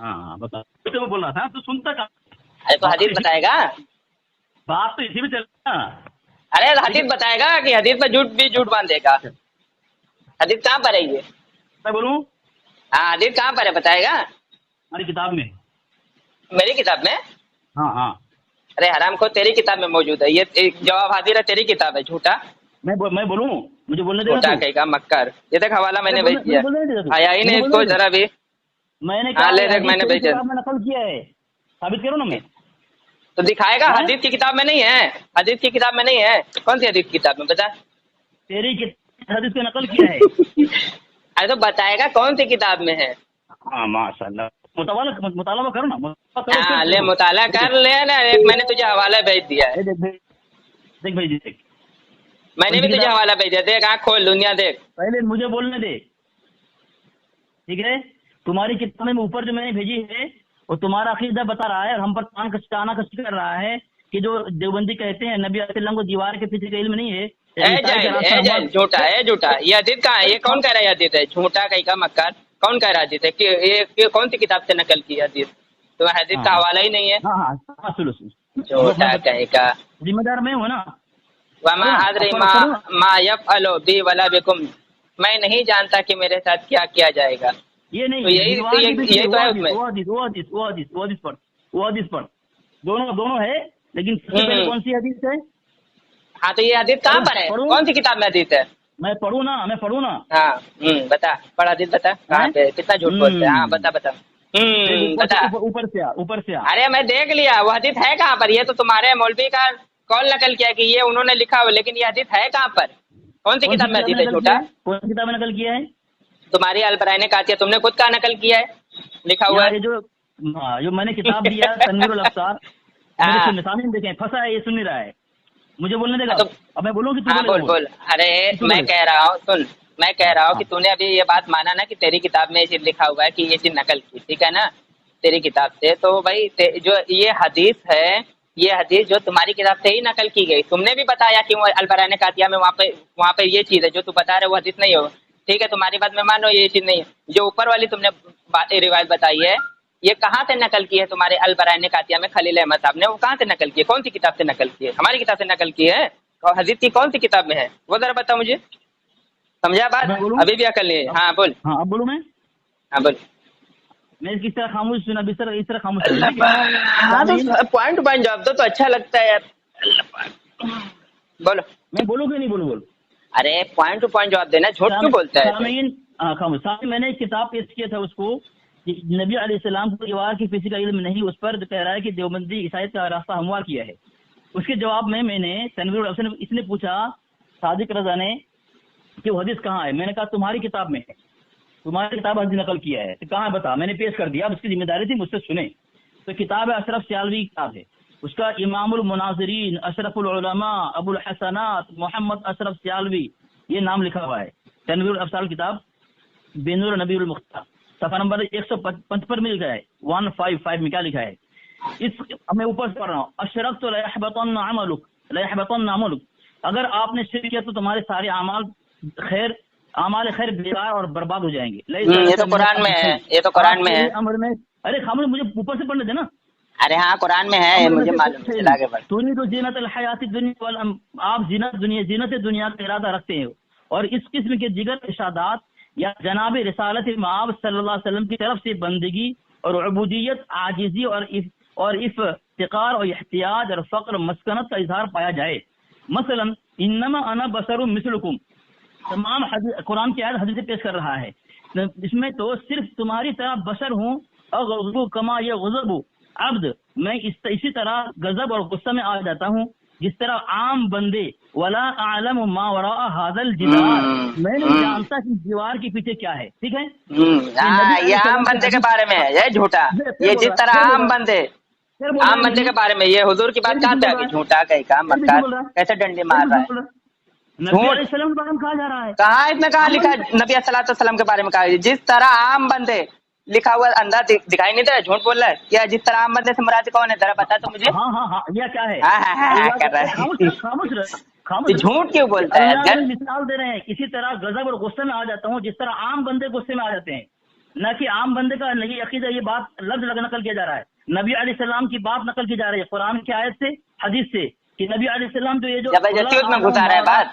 हाँ बता। तो बोल रहा था तू सुनता कहाँ? अरे तो हदीस बताएगा, बात तो इसी में चल रहा। अरे हदीस बताएगा कि हदीस पर झूठ बांधेगा? हदीस कहाँ पर है ये? मैं बोलूँ? हाँ हदीस कहाँ पर है बताएगा? हमारी किताब में। मेरी किताब में? हाँ। अरे हराम को तेरी किताब में मौजूद है ये जवाब हाजिर है, तेरी किताब है झूठा। मैं बोलूं? मुझे बोलने दे। झूठा कहेगा मक्कर। ये देख हवाला मैंने भेज दिया, आया ही नहीं इसको जरा भी। मैंने मैंने भेज दिया, नकल किया है, साबित करो ना। मैं तो दिखाएगा हदीस की किताब में नहीं है, हदीस की किताब में नहीं है। कौन सी हदीस की किताब में बता? तेरी हदीस को नकल किया है। अरे तो बताएगा कौन सी किताब में है। हाँ माशाल्लाह, मुताला करो ना। हाँ ले मुताला कर ले ना। एक मैंने तुझे हवाला भेज दिया है, देख भाई देख, मैंने भी तुझे हवाला भेज दिया। देख आँख खोल, दुनिया देख। पहले मुझे बोलने दे, ठीक है? तुम्हारी किताब में ऊपर जो मैंने भेजी है वो तुम्हारा अकीदा बता रहा है और हम पर ताना कष्ट कर रहा है कि जो देवबंदी कहते हैं नबी सल्लल्लाहु को दीवार के पीछे का इल्म नहीं है। झूठा है, झूठा। ये हदीस कहाँ है? ये कौन कह रहा है हदीस है? झूठा कहीं का मक्कार। कौन कह रहा हदीस है कि ये कौन सी किताब से नकल की हदीस? तो हदीस का हवाला ही नहीं है। झूठा कहीं का। जिम्मेदार मैं हूँ ना। वमा अदरी मा यफअलु बी वला बिकुम, मैं नहीं जानता कि मेरे साथ क्या किया जाएगा। ये नहीं, तो यही तो है उसमें। वो हदीस पर दोनों है, लेकिन सबसे पहले कौन सी हदीस है? हाँ तो ये हदीस कहाँ पर है? कौन सी किताब में हदीस है? मैं पढ़ूँ ना। हाँ बता, पढ़ हदीस बता। कहाँ पे? कितना झूठ बोलते हैं? हाँ बता बता। ऊपर से आ। अरे मैं देख लिया, वो हदीस है कहाँ पर? ये तो तुम्हारे मौलवी का कौन नकल किया कि ये उन्होंने लिखा हुआ, लेकिन ये हदीस है कहाँ पर? कौन सी किताब में हदीस है? झूठा। कौन सी किताब में नकल किया है? तुम्हारी अलबराइन कातिया तुमने खुद का नकल किया है, लिखा हुआ है। जो मैंने किताब दिया तनवीरुल अब्सार, देखें फंसा है, ये सुन नहीं रहा है, मुझे बोलने देगा। तो अब मैं बोलूँ कि तू बोल। अरे मैं कह रहा हूँ, सुन, मैं कह रहा हूँ कि तूने अभी ये बात माना ना कि तेरी किताब में ये चीज लिखा हुआ है कि ये चीज नकल की, ठीक है ना, तेरी किताब से। तो भाई जो ये हदीस है, ये हदीस जो तुम्हारी किताब से ही नकल की गई। तुमने भी बताया कि अलबराइन कातिया में वहाँ पे ये चीज है जो तू बता रहे वो हदीस नहीं हो, ठीक है, तुम्हारी बात मैं मान रहा हूँ, ये चीज नहीं है। जो ऊपर वाली तुमने रिवायत बताई है, ये कहाँ से नकल की है तुम्हारे अलबराइन कातिया में खलील अहमद साहब ने? वो कहाँ से नकल की है, कौन सी किताब से नकल की है? हमारी किताब से नकल की है, और हदीस की कौन सी किताब में है वो जरा बताओ मुझे, समझा बात? अभी भी अकल नहीं है। हाँ बोल। हाँ अब बोलूँ मैं? हाँ बोल। मैं किस तरह खामोश सुना, इस तरह खामोश। हाँ तो पॉइंट टू पॉइंट जवाब दो तो अच्छा लगता है यार। बोलो। मैं बोलूँ कि नहीं बोलूँ? बोल। अरे पॉइंट टू पॉइंट जवाब देना, झूठ क्यों बोलता है? खामोश। मैंने एक किताब पेश किया था उसको, नबी अलैहिस्सलाम को दीवार के किसी का इल्म नहीं, उस पर कह रहा है कि देवबंदी ईसाईयत का रास्ता हमवार किया है। उसके जवाब में मैंने तनवीरुल अब्सार, इसने पूछा सादिक रजा ने कि वो हदीस कहाँ है। मैंने कहा तुम्हारी किताब में है, तुम्हारी किताब हदीस नकल किया है, तो कहाँ बता। मैंने पेश कर दिया, अब उसकी जिम्मेदारी थी मुझसे सुने। तो किताब है अशरफ सियालवी किताब है, उसका इमामुल मुनाज़िरीन अशरफुल उलमा अबुल हसनात मोहम्मद अशरफ सियालवी ये नाम लिखा हुआ है। तनवीरुल अब्सार किताब बेनूर नबीउल मुख्तार, सफा नंबर 155 में लिखा है, 155 में क्या लिखा है? इस मैं ऊपर से पढ़ रहा हूँ, अशरक तो लयहबतन्न अमलुक, अगर आपने शिर्क किया तो तुम्हारे सारे आमाल खैर बेकार और बर्बाद हो जाएंगे। ये तो कुरान में है, ये तो कुरान में है। अमर में, अरे खामोश, मुझे ऊपर से पढ़ने देना। अरे हाँ कुरान में है, मुझे मालूम है, आगे बढ़। तूने तो जीनत हयाती दुनिया, आप जीनत दुनिया का इरादा रखते हो और इस किस्म के दिगर इरशादात या जनाब रिसालत मआब सल्लल्लाहु अलैहि वसल्लम की तरफ से बंदगी और उबूदियत, आजिजी और इफ्तिकार और इहतियाज और फक्र मस्कनत का इजहार पाया जाए। मसलन इन्नमा अना बसरुम मिसलुकुम, तमाम कुरान की आयत हदीस पेश कर रहा है, इसमें तो सिर्फ तुम्हारी तरह बशर हूँ। अगज़बु कमा यग़ज़बु अब्द, मैं इसी तरह गजब और गुस्सा में आ जाता हूँ जिस तरह आम बंदे। वला आलम मा वरा हाज़ल जिदार, मैं नहीं जानता कि दीवार के पीछे क्या है, ठीक है? ये आम बंदे के बारे में है, ये झूठा। ये जिस तरह आम बंदे के बारे में, ये हुजूर की बात कहाँ पे आ गई? झूठा कहीं का मक्कार, कैसे डंडे मार रहा है? नबी सल्लल्लाहु अलैहि वसल्लम के बारे में कहा जा रहा है, कहाँ इसमें कहाँ लिखा है? नबी सल्लल्लाहु अलैहि वसल्लम के बारे में कहा है जिस तरह आम बंदे, लिखा हुआ अंदर दिखाई नहीं दे रहा, झूठ बोल रहा है क्या? जिस तरह आम बंदे से मुराद कौन है जरा बता तो मुझे। हाँ ये क्या है? हाँ कर रहा है, झूठ क्यों बोलता है? मिसाल दे रहे हैं, इसी तरह गजब और गुस्से में आ जाता हूँ जिस तरह आम बंदे गुस्से में आ जाते हैं। न कि आम बंदे का नहीं अकीदा, ये बात लफ्ज नकल किया जा रहा है। नबी अलैहिस्सलाम की बात नकल की जा रही है कुरान की आयत से, हदीस से, कि नबी अलैहिस्सलाम तो ये जो जबरदस्ती उसमें घुसा रहा है बात,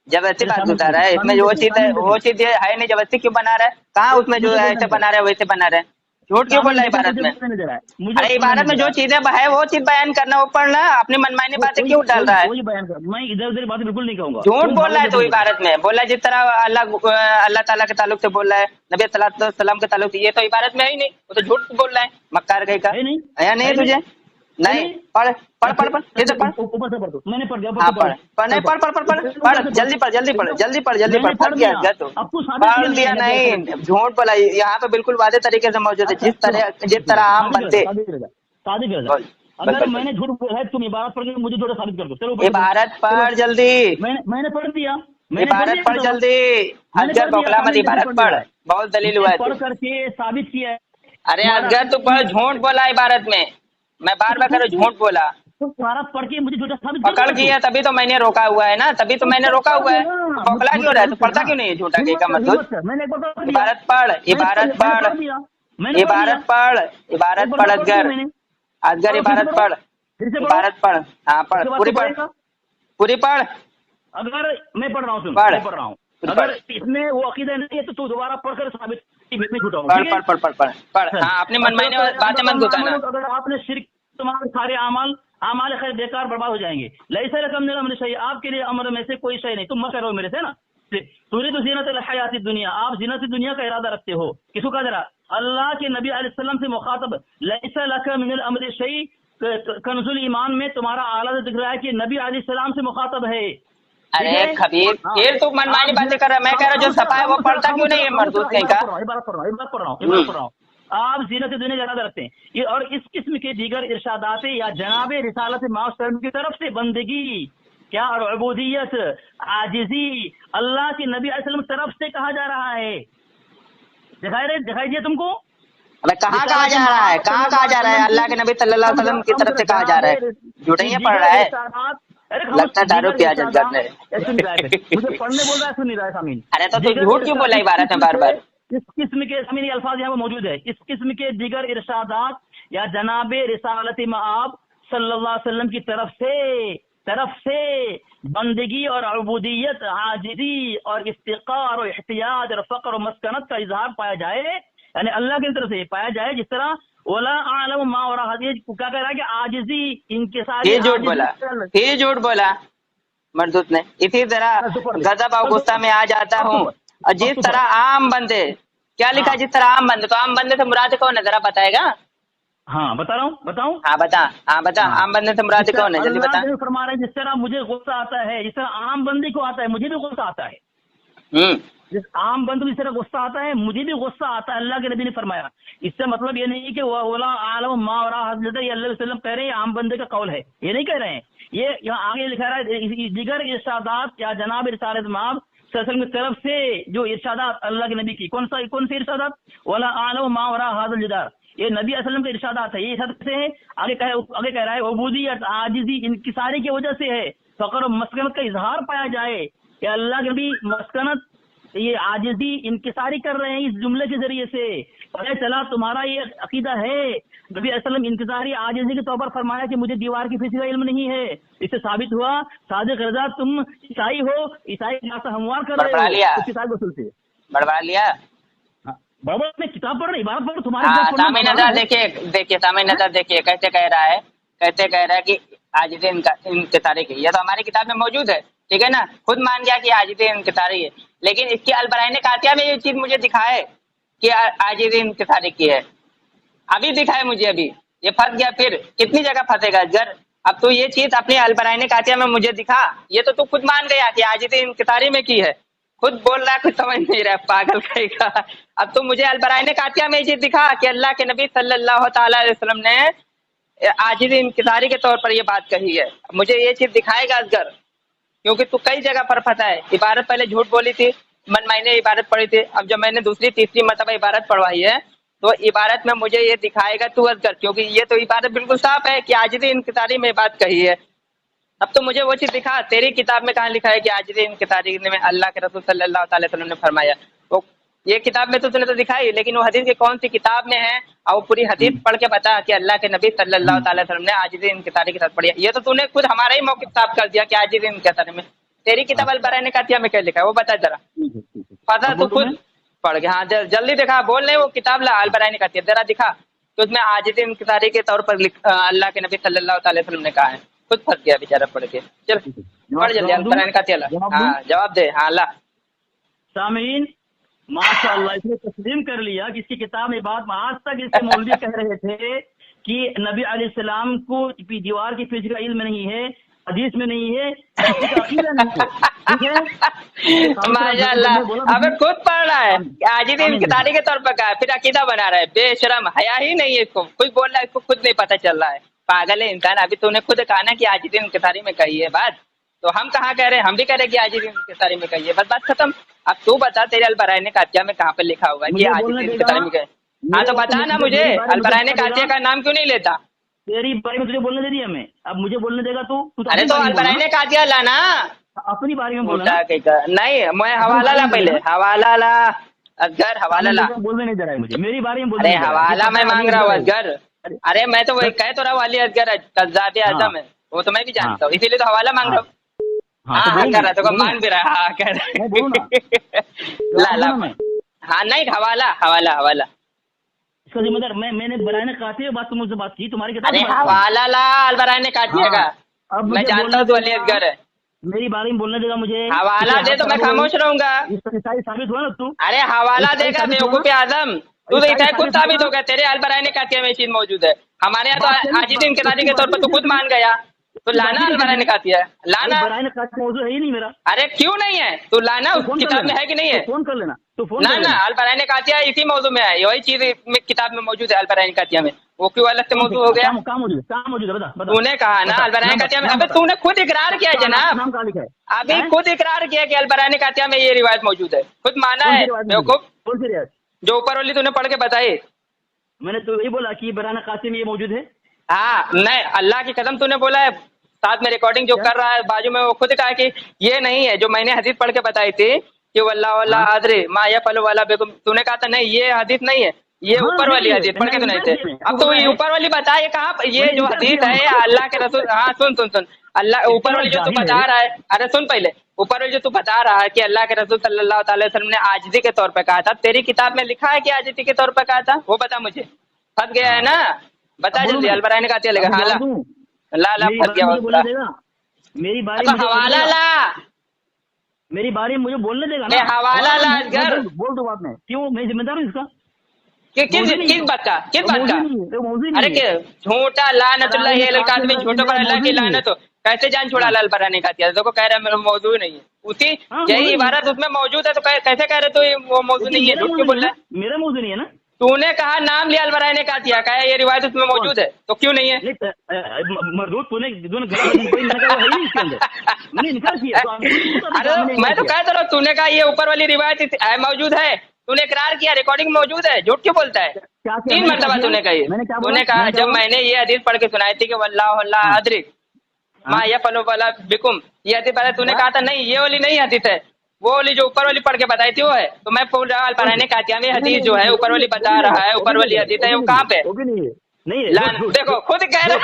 जबरदस्ती बात घुसा रहा है इसमें। जो चीज है वो चीज है नहीं, जबरदस्ती क्यों बना रहा है? कहाँ उसमें जो ऐसे बना रहा है वैसे बना रहा है? झूठ क्यों बोल रहा है इबारत में? अरे इबारत में जो चीजें है वो चीज बयान करना, वो पढ़ना, अपनी मनमानी बातें क्यों डाल रहा है? मैं इधर उधर बात बिल्कुल नहीं कहूंगा। झूठ बोल रहा है तो इबारत में बोला जिस तरह अल्लाह ताला के ताल्लुक से बोल रहा है, नबी सल्लल्लाहु अलैहि वसल्लम के ताल्लुक से, ये तो इबारत में है ही नहीं, वो तो झूठ बोल रहा है मक्कार कहीं का। या नहीं तुझे? नहीं पढ़ इधर पढ़, ऊपर से पढ़ दो, मैंने पढ़ दिया। हाँ पढ़ जल्दी पढ़ थक गया तो पढ़ दिया। नहीं झूठ बोला, यहाँ पे बिल्कुल वादे तरीके से मौजूद है। जिस तरह आम बंदे, अगर मैंने झूठ बोला है तुम इबारत पढ़ के मुझे झूठ साबित कर दो। चलो इबारत पढ़ जल्दी, मैंने पढ़ दिया, इबारत पढ़ जल्दी। असगर बौखला मत, इबारत पढ़, बहुत दलील हुआ है पढ़ करके साबित किया है। अरे असगर तू पढ़, झूठ बोला इबारत में, मैं बार बार करो झूठ बोला। तो सारा पढ़ के मुझे झूठा साबित पकड़ किया, तभी तो मैंने रोका हुआ है ना, तभी तो मैंने रोका हुआ है। बौखला क्यों रहा है? तो पढ़ता क्यों नहीं है झूठा का मतलब? इबारत पढ़, इबारत पढ़, इबारत पढ़, इबारत पढ़ असगर, असगर इबारत पढ़, इबारत पढ़। हाँ पढ़, पूरी पढ़, पूरी पढ़। अगर मैं पढ़ रहा हूँ, पढ़ रहा हूँ, अगर इसमें वो अकीदा नहीं है तो तू दोबारा पढ़कर साबित पढ़। हाँ अपनी मनमानी बातें मत बताना। अगर आपने शिर्क, तुम्हारे सारे आमाल खैर बेकार बर्बाद हो जाएंगे। लैसा लकुम मिनल अम्र शै, आपके लिए अमर में से कोई शय नहीं, तुम मत करो मेरे से ना। तुरीदु ज़ीनतल हयातिद दुनिया, आप ज़ीनत दुनिया का इरादा रखते हो। किसको कहा जरा? अल्लाह के नबी अलैहिस्सलाम से मुखातब, लैसा लकुम मिनल अम्र शै, कंजुल ईमान में तुम्हारा आला दिख रहा है कि नबी अलैहिस्सलाम से मुखातब है। अरे खबीर, फिर तू मनमानी बातें कर रहा है। मैं कह रहा जो सफा है वो पढ़ता क्यों नहीं है मरदूत कहीं का? पढ़ रहा हूँ। आप जीनत दुनिया ज्यादा रखते हैं ये, और इस किस्म के दीगर इरशादात या जनाब रिसालत माउसलम की तरफ से बंदगी क्या और अबूदियत आजिजी अल्लाह के नबी अलैहि तरफ से कहा जा रहा है। दिखाई दिया तुमको? अबे कहाँ कहा जा रहा है, कहाँ कहा जा रहा है? अल्लाह के नबी सल्लल्लाहु अलैहि वसल्लम की तरफ से कहा जा रहा है। झूठे पढ़ रहा है, लगता है दारू पिया जल जाते हैं। मुझे पढ़ने बोल रहा है, सुन नहीं रहा है सामीन। अरे तो तू झूठ क्यों बोला इबारत में बार बार? इस किस्म के सामीन अल्फाज यहाँ मौजूद है, इस किस्म के दीगर इरशादात या जनाब रिसालत मआब सल्लल्लाहु अलैहि वसल्लम की तरफ से बंदगी और अबूदियत आजिजी और इस्तिकार और इख्तियार और फक्र और मस्कनत का इजहार पाया जाए, यानी अल्लाह की तरफ से पाया जाए। जिस तरह वला आलम मा और हदीस क्या कह रहा है कि आजिजी इनके साथ ही झूठ बोला मरदूत ने। इसी तरह गजब और गुस्सा में आ जाता हूँ, और जिस तरह आम बंदे, क्या लिखा जिस तरह आम बंदे, तो आम बंदे से मुराद कौन है जरा बताएगा? हाँ बता रहा हूँ, बताऊँ? हाँ बता आम बंदे से मुराद कौन है, जल्दी बता। फरमा रहे जिस तरह मुझे गुस्सा आता है, जिस तरह आम बंदे को आता है, मुझे भी गुस्सा आता है। जिस आम बंदे को जिस तरह गुस्सा आता है, मुझे भी गुस्सा आता है, अल्लाह के नबी ने फरमाया। इससे मतलब ये नहीं कि वला आलम मा और हज़रत अल्लाह वसल्लम कह रहे हैं आम बंदे का कौल है, ये नहीं कह रहे हैं। ये यहाँ आगे लिखा रहा है दिगर इरशादात या जनाब रिसालत मआब सल्लल्लाहु अलैहि वसल्लम की तरफ से जो इरशादात अल्लाह के नबी की, कौन से इरशादात? वला आलम मा और हाज़िल जिदार, ये नबी असलम के इरशादात है। ये इरशाद से है, आगे कह रहा है उबूदियत आजिजी इनकिसारी की वजह से है, फक्र और मस्कनत का इजहार पाया जाए कि अल्लाह के नबी मस्कनत ये आजिजी इनकिसारी कर रहे हैं इस जुमले के जरिए से। पता चला तुम्हारा ये अकीदा है। नबी असलम इनकिसारी आजिजी के तौर पर फरमाया कि मुझे दीवार की फिज़ी का इल्म नहीं है। इससे साबित हुआ सादिक रज़ा तुम ईसाई हो, ईसाई से हमवार कर रहे हो, किताब को सुनते बढ़वा लिया। बाबा मैं किताब पढ़ रहा, इबारत पढ़ तुम्हारे सामने नजर देखिए सामने नजर देखिए, कैसे कह रहा है कि आजिज़ी इनकिसारी की, ये तो हमारी किताब में मौजूद है, ठीक है ना, खुद मान गया कि आजिज़ी इनकिसारी है। लेकिन इसकी अलबराइन कातिया में ये चीज मुझे दिखाए कि आजिज़ी इनकिसारी की है, अभी दिखाए मुझे, अभी ये फंस गया, फिर कितनी जगह फंसेगा अगर। अब तो ये चीज अपनी अलबराइन कातिया में मुझे दिखा, ये तो तू खुद मान गया कि आजिज़ी इनकिसारी में की है, खुद बोल रहा है, कुछ समझ नहीं रहा, पागल कहेगा। अब तो मुझे अलबराइन कातिया में ये चीज दिखा कि अल्लाह के नबी सल्लल्लाहु ताला अलैहि वसल्लम ने आजिज़ी इनकिसारी के तौर पर ये बात कही है। मुझे ये चीज दिखाएगा असगर, क्योंकि तू कई जगह पर फंसा है। इबारत पहले झूठ बोली थी, मनमानी इबारत पढ़ी थी, अब जब मैंने दूसरी तीसरी मरतबा इबारत पढ़वाई है तो इबारत में मुझे ये दिखाएगा तू असगर, क्योंकि ये तो इबारत बिल्कुल साफ है कि आजिज़ी इनकिसारी में बात कही है। अब तो मुझे वो चीज दिखा, तेरी किताब में कहाँ लिखा है कि आजिज़ी इनकिसारी में अल्लाह के रसूल सल्लल्लाहु अलैहि वसल्लम ने फरमाया। वो ये किताब में तो तूने तो दिखाई, लेकिन वो हदीस की कौन सी किताब में है, और वो पूरी हदीस पढ़ के बता कि अल्लाह के नबी सल्लल्लाहु अलैहि वसल्लम ने आजिज़ी इनकिसारी के साथ पढ़ी है। ये तो तूने खुद हमारा ही मौक़िफ़ साफ कर दिया कि आजिज़ी इनकिसारी में। तेरी किताब अलबराइन कातिया में क्या लिखा है वो बता जरा, पता तो खुद पढ़ के। हाँ जल्दी दिखा, बोल नहीं वो किताब ला अलबराइन कातिया जरा दिखा, तो उसमें आजिज़ी इनकिसारी के तौर पर अल्लाह के नबी सल्लल्लाहु अलैहि वसल्लम ने कहा है। खुद फंस गया बेचारा पढ़ के। चल पढ़ जल्दी अलबराइन कातिया ला। हाँ जवाब दे। हाँ ला सामीन माशाअल्लाह, इसने तस्लीम कर लिया कि इसकी किताब में बात, आज तक इसके मौलवी कह रहे थे कि नबी अलैहिस्सलाम को दीवार की फिज़ी का इल्म नहीं है, हदीस में नहीं है, माशाअल्लाह। अबे खुद पढ़ रहा है आजिज़ी इनकिसारी के तौर पर कहा, फिर अकीदा बना रहा है, बेशरम, हया ही नहीं है इसको, कुछ बोल रहा है इसको खुद नहीं पता चल रहा है, पागल है इंसान। अभी तूने खुद कहा ना कि आजिज़ी इनकिसारी में कही है बात, तो हम कहाँ कह रहे हैं, हम भी कह रहे हैं कि आजिज़ी इनकिसारी में कही है, बस बात खत्म। अब तू बता तेरे अलबराइन कातिया में कहाँ पे लिखा हुआ है कि आजिज़ी इनकिसारी में कही? हाँ तो बता ना मुझे, अलबराइन कातिया का नाम क्यों नहीं लेता? तेरी बारी में तुझे बोलने दे दिया मैं, अब मुझे बोलने देगा तू? अरे तो अलबराइन कातिया ला ना, अपनी बारी में बोलना। नहीं मैं हवाला ला, पहले हवाला ला असगर, हवाला ला। बोलने नहीं दे रहा है मुझे, मेरी बारी में बोलने। अरे हवाला मैं मांग रहा हूँ असगर। अरे मैं तो वही कह तो रहा हूँ वाली असगर कज़्ज़ाब आज़म है, वो तो मैं भी जानता हूँ, इसीलिए तो हवाला मांग रहा हूँ। हाँ कर रहा तो मान भी रहा, हाँ कह रहा ला ला। हाँ नहीं हवाला हवाला हवाला इसका जिम्मेदार मैंने बराने कातिया बात तुम मुझसे बात की, तुम्हारी किताब। अरे हवाला ला अलबराइन कातिया का, अब मैं जानता हूँ तू अली असगर है। मेरी बारी में बोलने देगा मुझे? हवाला दे तो मैं खामोश रहूंगा। साबित हुआ ना तू? अरे हवाला देगा बेवकूफ़ आज़म, तू तो इतना खुद साबित हो गया, तेरे अलबराइन कातिया में चीज मौजूद है, हमारे यहाँ तो आजिज़ी इनकिसारी के तौर पर तू खुद मान गया। तो लाना अलबरानी कातिया है, लाना। अलबरानी कातिया मौजूद है ही नहीं मेरा। अरे क्यों नहीं है? तो लाना, उस किताब में है कि नहीं है? फोन कर लेना, तो फोन ना ना, अलबरानी कातिया इसी मौजू में है, वही चीज किताब में मौजूद है अलबरानी कातिया में। वो क्यों अलग से मौजू हो गया? कहाँ मौजूद है बता। तूने कहा ना अलबरानी कातिया में, अबे तूने खुद इकरार किया जनाब, नाम कहाँ लिखा है? अभी खुद इकरार किया कि अलबरानी कातिया में ये रिवायत मौजूद है, खुद माना है बेवकूफ। कौन सी रिवायत? जो ऊपर वाली तूने पढ़ के बताई। मैंने तो यही बोला कि बराना कातिया में ये मौजूद है। हाँ नहीं, अल्लाह की कसम तूने बोला है, साथ में रिकॉर्डिंग जो कर रहा है बाजू में, वो खुद कहा कि ये नहीं है जो मैंने हदीस पढ़ के बताई थी कि वल्लाह वल्लाह आदरे मा यफअलु वाला बेकुम। तूने कहा था नहीं ये हदीस नहीं है, ये ऊपर वाली हदीस पढ़ के सुनाई थे। अब तो ये ऊपर वाली बता, ये कहाँ, ये जो हदीस है अल्लाह के रसूल, हाँ सुन अल्लाह ऊपर वाली जो तू बता रहा है, अरे सुन पहले, ऊपर वाली जो तू बता रहा है कि अल्लाह के रसूल सल्लल्लाहु अलैहि वसल्लम ने आजिज़ी के तौर पे कहा था, तेरी किताब में लिखा है कि आजिज़ी के तौर पे कहा था? वो बता मुझे, फंस गया है ना, बता जल्दी। अलबरानी कातिया लगा, हाँ ला फंस गया मेरी बारी, हवाला ला, मेरी बारी मुझे बोलने देगा ना, हवाला ला असगर, बोल दो बात में, क्यों मैं जिम्मेदार हूँ इसका? किस बात का? अरे झूठा लानतुल्लाहि अलल काज़िबीन, झूठों पर अल्लाह की लानत हो। कैसे जान छुड़ा अलबरानी कातिया? देखो कह रहा है मेरा मौजू नहीं है, उसी यही इबारत उसमें मौजूद है, तो कैसे कह रहे तो वो मौजू नहीं है? झूठ क्यों बोल रहा है? मेरा मौजू नहीं है ना। तूने कहा नाम लिया अलबरानी कातिया, कहा ये रिवायत उसमें मौजूद है, तो क्यों नहीं है? मरदूद तूने निकाल किया। अरे मैं तो कहता रहा, तूने कहा ये ऊपर वाली रिवायत मौजूद है, तूने इकरार किया, रिकॉर्डिंग मौजूद है, झूठ क्यों बोलता है? 3 मरतबा तूने कही। तूने कहा जब मैंने ये हदीस पढ़ के सुनाई थी कि वल्लाह वल्लाह अदरी मा यफअलु वला बिकुम, ये हदीस पढ़ा, तूने कहा था नहीं ये वाली नहीं हदीस है, वो वाली जो ऊपर वाली पढ़ के बताई थी वो है। तो मैं बोल रहा अलबरानी कातिया में हदीस जो है ऊपर वाली बता रहा है, ऊपर वाली हदीस है, वो कहाँ पे? नहीं देखो खुद कह रहा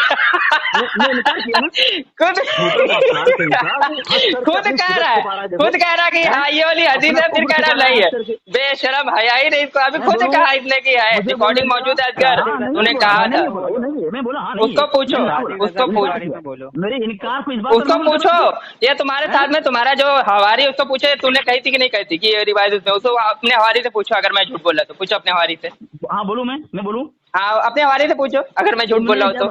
खुद कह रहा कि हाँ ये वाली हदीस है, फिर कह रहा नहीं है। बेशरम हया ही नहीं इसको, अभी खुद कहा इसने की है, रिकॉर्डिंग मौजूद है असगर, तूने कहा था। उसको पूछो, उसको पूछो, ये तुम्हारे साथ में तुम्हारा जो हवारी, उसको पूछो तूने कही थी कि नहीं कही थी कि ये रिवायत उसमें, उसको अपने हवारी से पूछो। अगर मैं झूठ बोल रहा तो पूछो अपने हवारी से। हाँ बोलूँ, मैं बोलूँ? हाँ अपने हवाले से पूछो अगर मैं झूठ बोल रहा हूँ तो।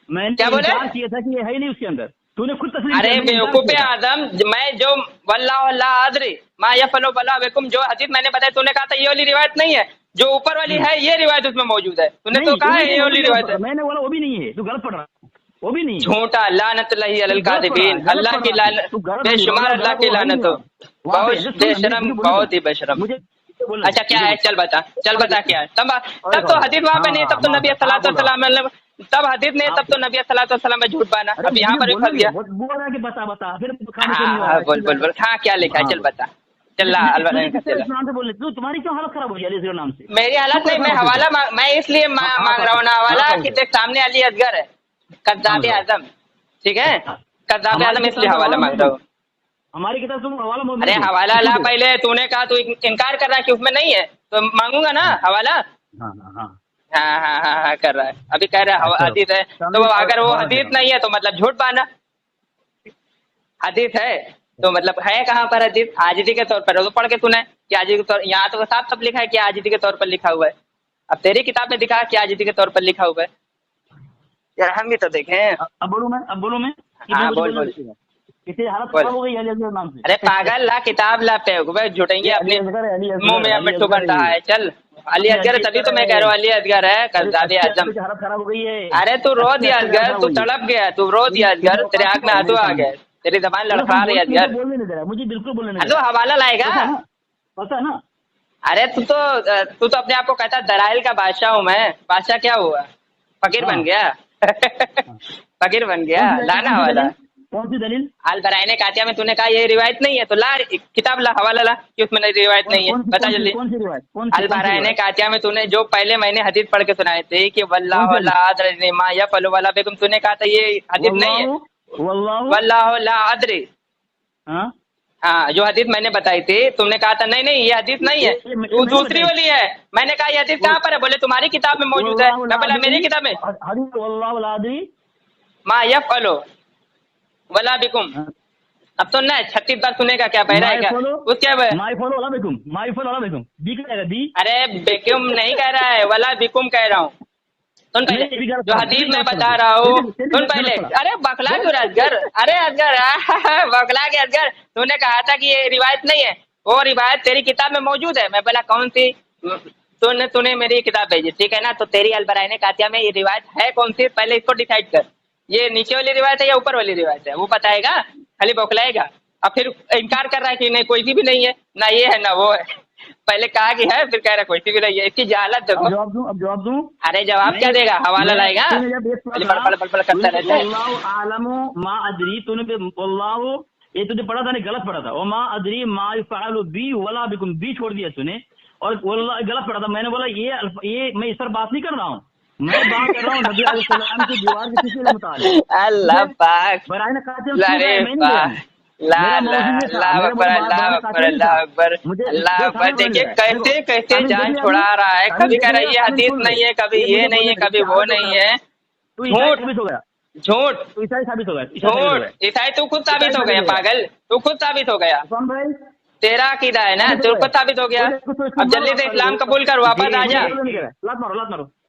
मैंने क्या बोले? किया था कि ये है ही नहीं उसके अंदर, तूने खुद तस्लीम। अरे बेवकूफ़े आदम, मैं जो वल्लाह वल्लाह अदरी मा यफअलु वला बिकुम जो हदीस मैंने बताया, तूने कहा था ये वाली रिवायत नहीं है, जो ऊपर वाली है ये रिवायत उसमें मौजूद है। तूने तो कहा है ये वाली रिवायत है, मैंने बोला वो भी नहीं है, तू गलत पढ़ रहा, वो भी नहीं। झूठा लानतुल्लाहि अलल काज़िबीन, अल्लाह की लानत, बेशुमार अल्लाह की लानत हो, बहुत बेशरम, बहुत ही बेशरम। अच्छा क्या है? चल बता क्या है? तब तो हदीस वहाँ पे नहीं, तब तो नबी सल्लल्लाहु अलैहि वसल्लम, तब हदीस नहीं, तब तो नबी सल्लल्लाहु अलैहि वसल्लम में झूठ बना। अब यहाँ पर भी फंस गया। बता फिर। हाँ बोल हाँ क्या लिखा है? चल बता, चल तुम्हारी क्यों हालत खराब हो गई अली नाम से? मेरी हालत नहीं, मैं हवाला मैं इसलिए मांग रहा हूँ ना हवाला कि देख सामने अली असगर है, कज़्ज़ाब आज़म, ठीक है, कज़्ज़ाब आज़म, इसलिए हवाला मांग रहा हूँ। हमारी किताब तुम हवाला? अरे हवाला ला पहले, तूने कहा तू इनकार कर रहा है कि उसमें नहीं है, तो मांगूंगा ना हवाला। हाँ कर रहा है, अभी कह रहा है हदीस है, तो अगर वो हदीस नहीं है तो मतलब झूठ बांधा। हदीस है तो मतलब है कहाँ पर हदीस? आजिज़ी के तौर पर, तो पढ़ के तूने कि आजिज़ी के तौर, यहाँ तो साफ सब लिखा है कि आजिज़ी के तौर पर लिखा हुआ है। अब तेरी किताब में दिखा कि आजिज़ी के तौर पर लिखा हुआ है, यार हम भी तो देखें। अब बोलूं मैं? हाँ बोल। किसी हालत खराब हो गई अली असगर नाम से। अरे पागल ला किताब ला पे झूठेंगे अपने मुंह में मिट्टू बनता है। चल अली असगर, तभी तो मैं कह रहा हूँ अली असगर है, कज़्ज़ाब आज़म। हालत खराब हो गई है। अरे तू रो दिया असगर, तू तड़प गया, तू रो दिया असगर, तेरे आँख में आंसू आ गए, तेरी जबान लड़खड़ा रही है असगर। मुझे बिल्कुल बोलने नहीं। तो हवाला लाएगा, पता है ना? अरे तू तो अपने आप को कहता दलाइल का बादशाह हूँ मैं। बादशाह क्या हुआ? फकीर बन गया। फकीर बन गया, लाना वाला। कौन सी दलील? अलबरानी कातिया में तूने कहा ये रिवायत नहीं है, तो ला किताब ला, हवाला ला कि उसमें रिवायत नहीं है, बता जल्दी। कौन सी रिवायत? अलबरानी कातिया में तूने जो पहले मैंने हदीस पढ़ के सुनाए थे कि वल्लाह वल्लाह अदरी मा यफअलु वला बिकुम, तूने कहा था ये हदीस नहीं है। वल्लाह वल्लाह अदरी, हाँ जो हदीस मैंने बताई थी, तुमने कहा था नहीं ये हदीस नहीं है, वो दूसरी वाली है। मैंने कहा ये हदीस कहाँ पर है? बोले तुम्हारी किताब में मौजूद है। मैं बोला मेरी किताब में मा यफअलु वला बिकुम। अब तो ना 36 बार सुनेगा, क्या बहरा है क्या? उस क्या माई फॉलो बी कहेगा, बी। अरे बिकुम नहीं कह रहा है, वला बिकुम कह रहा हूँ। सुन पहले जो हदीस में बता रहा हूँ, सुन पहले। अरे बकला क्यों असगर, अरे असगर बकला के असगर, तूने कहा था कि ये रिवायत नहीं है, वो रिवायत तेरी किताब में मौजूद है। मैं बोला कौन सी, तूने मेरी किताब भेजी, ठीक है ना, तो तेरी अलबराइन कातिया में ये रिवायत है कौन सी, पहले इसको डिसाइड कर, ये नीचे वाली रिवायत है या ऊपर वाली रिवायत है, वो बताएगा, खाली बौखलाएगा। अब फिर इनकार कर रहा है कि नहीं कोई सी भी नहीं है, ना ये है ना वो है। पहले कहा कि है, फिर कह रहा कोई सी भी नहीं है। इसकी जहालत देखो। अब जवाब दूं? अरे जवाब क्या देगा, हवाला लाएगा, बड़ करता रहता है। माँ अदरी, तूने ये तुझे पढ़ा था नहीं, गलत पढ़ा था। और माँ अदरी माँ फ़अलु बी वला बिकुम, बी छोड़ दिया तूने, और गलत पढ़ा था। मैंने बोला ये मैं इस पर बात नहीं कर रहा हूँ, मैं बात कर रहा हूँ नबी अलैहिस्सलाम की दीवार के किसी मुताबिक। अल्लाह पाक, बराइन कातिल अल्लाह अकबर। देखिए कैसे कैसे जान छुड़ा रहा है, कभी कह रहा है ये हदीस नहीं है, कभी ये नहीं है, कभी वो नहीं है। झूठ ईसाई साबित हो गया, झूठ ईसाई तू खुद साबित हो गया, पागल तू खुद साबित हो गया। तेरा अकीदा है ना, तू खुद साबित हो गया। अब जल्दी से इस्लाम कबूल कर, वापस आ जा। लात मारो